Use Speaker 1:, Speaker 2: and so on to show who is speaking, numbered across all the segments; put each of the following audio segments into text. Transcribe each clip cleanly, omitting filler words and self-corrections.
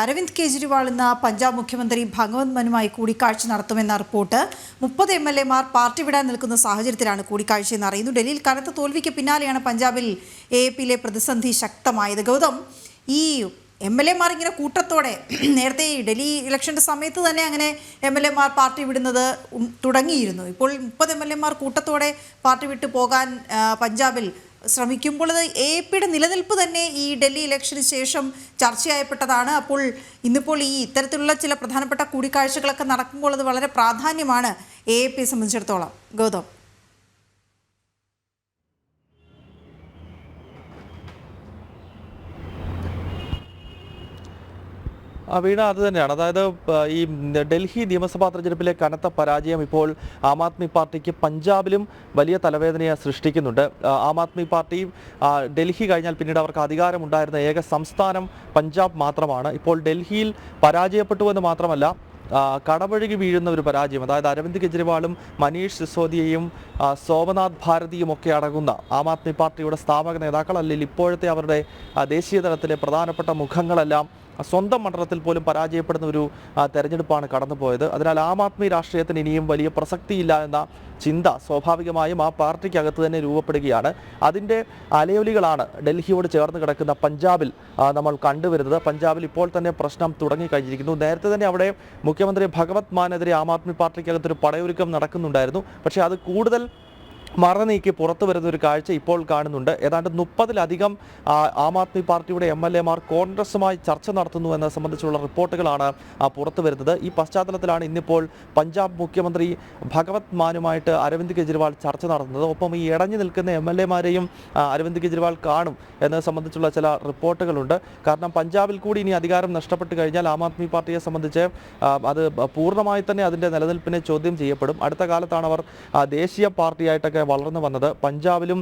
Speaker 1: അരവിന്ദ് കെജ്രിവാൾ ഇന്ന് പഞ്ചാബ് മുഖ്യമന്ത്രി ഭഗവത് മാനുമായി കൂടിക്കാഴ്ച നടത്തുമെന്ന റിപ്പോർട്ട് 30 MLA-മാർ പാർട്ടി വിടാൻ നിൽക്കുന്ന സാഹചര്യത്തിലാണ് കൂടിക്കാഴ്ചയെന്ന് അറിയുന്നു. ഡൽഹിയിൽ കനത്ത തോൽവിക്ക് പിന്നാലെയാണ് പഞ്ചാബിൽ AAP-യിലെ പ്രതിസന്ധി ശക്തമായത്. ഗൗതം, ഈ MLA-മാർ ഇങ്ങനെ കൂട്ടത്തോടെ നേരത്തെ ഡൽഹി ഇലക്ഷൻ്റെ സമയത്ത് തന്നെ അങ്ങനെ MLA-മാർ പാർട്ടി വിടുന്നത് തുടങ്ങിയിരുന്നു. ഇപ്പോൾ 30 MLA-മാർ കൂട്ടത്തോടെ പാർട്ടി വിട്ടു പോകാൻ പഞ്ചാബിൽ ശ്രമിക്കുമ്പോൾ അത് AAP-യുടെ നിലനിൽപ്പ് തന്നെ ഈ ഡൽഹി ഇലക്ഷന് ശേഷം ചർച്ചയായപ്പെട്ടതാണ്. അപ്പോൾ ഇന്നിപ്പോൾ ഈ ഇത്തരത്തിലുള്ള ചില പ്രധാനപ്പെട്ട കൂടിക്കാഴ്ചകളൊക്കെ നടക്കുമ്പോൾ അത് വളരെ പ്രാധാന്യമാണ് AAP-യെ സംബന്ധിച്ചിടത്തോളം. ഗൗതം,
Speaker 2: വീണ അത് തന്നെയാണ്. അതായത് ഈ ഡൽഹി നിയമസഭാ തെരഞ്ഞെടുപ്പിലെ കനത്ത പരാജയം ഇപ്പോൾ ആം ആദ്മി പാർട്ടിക്ക് പഞ്ചാബിലും വലിയ തലവേദനയെ സൃഷ്ടിക്കുന്നുണ്ട്. ആം ആദ്മി പാർട്ടി ഡൽഹി കഴിഞ്ഞാൽ പിന്നീട് അവർക്ക് അധികാരമുണ്ടായിരുന്ന ഏക സംസ്ഥാനം പഞ്ചാബ് മാത്രമാണ്. ഇപ്പോൾ ഡൽഹിയിൽ പരാജയപ്പെട്ടുവെന്ന് മാത്രമല്ല, കടപഴകി വീഴുന്ന ഒരു പരാജയം. അതായത് അരവിന്ദ് കെജ്രിവാളും മനീഷ് സിസോദിയയും സോമനാഥ് ഭാരതിയും ഒക്കെ അടങ്ങുന്ന ആം ആദ്മി പാർട്ടിയുടെ സ്ഥാപക നേതാക്കൾ, അല്ലെങ്കിൽ ഇപ്പോഴത്തെ അവരുടെ ദേശീയ തലത്തിലെ പ്രധാനപ്പെട്ട മുഖങ്ങളെല്ലാം സ്വന്തം മണ്ഡലത്തിൽ പോലും പരാജയപ്പെടുന്ന ഒരു തെരഞ്ഞെടുപ്പാണ് കടന്നുപോയത്. അതിനാൽ ആം ആദ്മി രാഷ്ട്രീയത്തിന് ഇനിയും വലിയ പ്രസക്തിയില്ല എന്ന ചിന്ത സ്വാഭാവികമായും ആ പാർട്ടിക്കകത്ത് തന്നെ രൂപപ്പെടുകയാണ്. അതിൻ്റെ അലയൊലികളാണ് ഡൽഹിയോട് ചേർന്ന് കിടക്കുന്ന പഞ്ചാബിൽ നമ്മൾ കണ്ടുവരുന്നത്. പഞ്ചാബിൽ ഇപ്പോൾ തന്നെ പ്രശ്നം തുടങ്ങിക്കഴിഞ്ഞിരിക്കുന്നു. നേരത്തെ തന്നെ അവിടെ മുഖ്യമന്ത്രി ഭഗവത് മാനെതിരെ ആം ആദ്മി പാർട്ടിക്കകത്തൊരു പടയൊരുക്കം നടക്കുന്നുണ്ടായിരുന്നു. പക്ഷേ അത് കൂടുതൽ മറനീക്കി പുറത്തു വരുന്ന ഒരു കാഴ്ച ഇപ്പോൾ കാണുന്നുണ്ട്. ഏതാണ്ട് 30-ലധികം ആം ആദ്മി പാർട്ടിയുടെ MLA-മാർ കോൺഗ്രസുമായി ചർച്ച നടത്തുന്നു എന്നത് സംബന്ധിച്ചുള്ള റിപ്പോർട്ടുകളാണ് പുറത്തു വരുന്നത്. ഈ പശ്ചാത്തലത്തിലാണ് ഇന്നിപ്പോൾ പഞ്ചാബ് മുഖ്യമന്ത്രി ഭഗവത് മാനുമായിട്ട് അരവിന്ദ് കെജ്രിവാൾ ചർച്ച നടത്തുന്നത്. ഒപ്പം ഈ ഇടഞ്ഞു നിൽക്കുന്ന MLA-മാരെയും അരവിന്ദ് കെജ്രിവാൾ കാണും എന്നത് സംബന്ധിച്ചുള്ള ചില റിപ്പോർട്ടുകളുണ്ട്. കാരണം പഞ്ചാബിൽ കൂടി ഇനി അധികാരം നഷ്ടപ്പെട്ട് കഴിഞ്ഞാൽ ആം ആദ്മി പാർട്ടിയെ സംബന്ധിച്ച് അത് പൂർണ്ണമായി തന്നെ അതിൻ്റെ നിലനിൽപ്പിനെ ചോദ്യം ചെയ്യപ്പെടും. അടുത്ത കാലത്താണ് അവർ ദേശീയ പാർട്ടിയായിട്ടൊക്കെ വളർന്നു വന്നത്. പഞ്ചാബിലും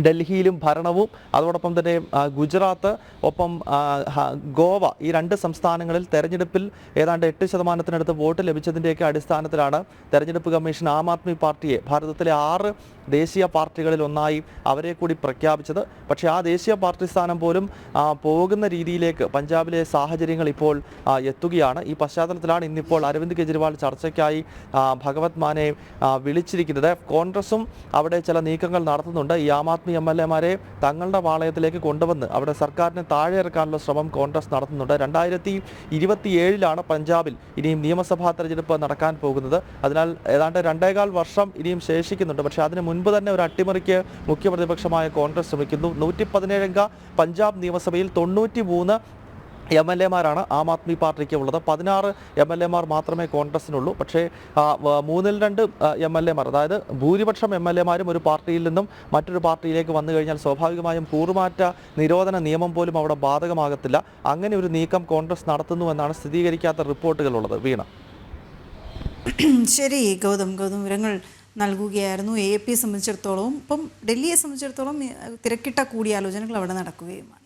Speaker 2: ഡൽഹിയിലും ഭരണവും അതോടൊപ്പം തന്നെ ഗുജറാത്ത്, ഒപ്പം ഗോവ, ഈ 2 സംസ്ഥാനങ്ങളിൽ തെരഞ്ഞെടുപ്പിൽ ഏതാണ്ട് 8% വോട്ട് ലഭിച്ചതിൻ്റെയൊക്കെ അടിസ്ഥാനത്തിലാണ് തെരഞ്ഞെടുപ്പ് കമ്മീഷൻ ആം ആദ്മി പാർട്ടിയെ ഭാരതത്തിലെ 6 ദേശീയ പാർട്ടികളിൽ ഒന്നായി അവരെ കൂടി പ്രഖ്യാപിച്ചത്. പക്ഷേ ആ ദേശീയ പാർട്ടി സ്ഥാനം പോലും പോകുന്ന രീതിയിലേക്ക് പഞ്ചാബിലെ സാഹചര്യങ്ങൾ ഇപ്പോൾ എത്തുകയാണ്. ഈ പശ്ചാത്തലത്തിലാണ് ഇന്നിപ്പോൾ അരവിന്ദ് കെജ്രിവാൾ ചർച്ചയ്ക്കായി ഭഗവത് മാനെ വിളിച്ചിരിക്കുന്നത്. കോൺഗ്രസും അവിടെ ചില നീക്കങ്ങൾ നടത്തുന്നുണ്ട്. ഈ ആം ആദ്മി MLA-മാരെ തങ്ങളുടെ പാളയത്തിലേക്ക് കൊണ്ടുവന്ന് അവിടെ സർക്കാരിനെ താഴെ ഇറക്കാനുള്ള ശ്രമം കോൺഗ്രസ് നടത്തുന്നുണ്ട്. 2027 പഞ്ചാബിൽ ഇനിയും നിയമസഭാ തെരഞ്ഞെടുപ്പ് നടക്കാൻ പോകുന്നത്. അതിനാൽ ഏതാണ്ട് 2.25 വർഷം ഇനിയും ശേഷിക്കുന്നുണ്ട്. പക്ഷേ അതിന് മുൻപ് തന്നെ ഒരു അട്ടിമറിക്ക് മുഖ്യ പ്രതിപക്ഷമായ കോൺഗ്രസ് ശ്രമിക്കുന്നു. 117 അംഗ പഞ്ചാബ് നിയമസഭയിൽ 93 MLA-മാരാണ് ആം ആദ്മി പാർട്ടിക്ക് ഉള്ളത്. 16 MLA-മാർ മാത്രമേ കോൺഗ്രസിനുള്ളൂ. പക്ഷേ 3/2 MLA-മാർ, അതായത് ഭൂരിപക്ഷം MLA-മാരും ഒരു പാർട്ടിയിൽ നിന്നും മറ്റൊരു പാർട്ടിയിലേക്ക് വന്നു കഴിഞ്ഞാൽ സ്വാഭാവികമായും കൂറുമാറ്റ നിരോധന നിയമം പോലും അവിടെ ബാധകമാകത്തില്ല. അങ്ങനെ ഒരു നീക്കം കോൺഗ്രസ് നടത്തുന്നു എന്നാണ് സ്ഥിരീകരിക്കാത്ത റിപ്പോർട്ടുകളുള്ളത്. വീണ,
Speaker 1: ശരി ഗൗതം, വിവരങ്ങൾ നൽകുകയായിരുന്നു. AAP-യെ സംബന്ധിച്ചിടത്തോളം, ഇപ്പം ഡൽഹിയെ സംബന്ധിച്ചിടത്തോളം തിരക്കിട്ട കൂടിയാലോചനകൾ അവിടെ നടക്കുകയുമാണ്.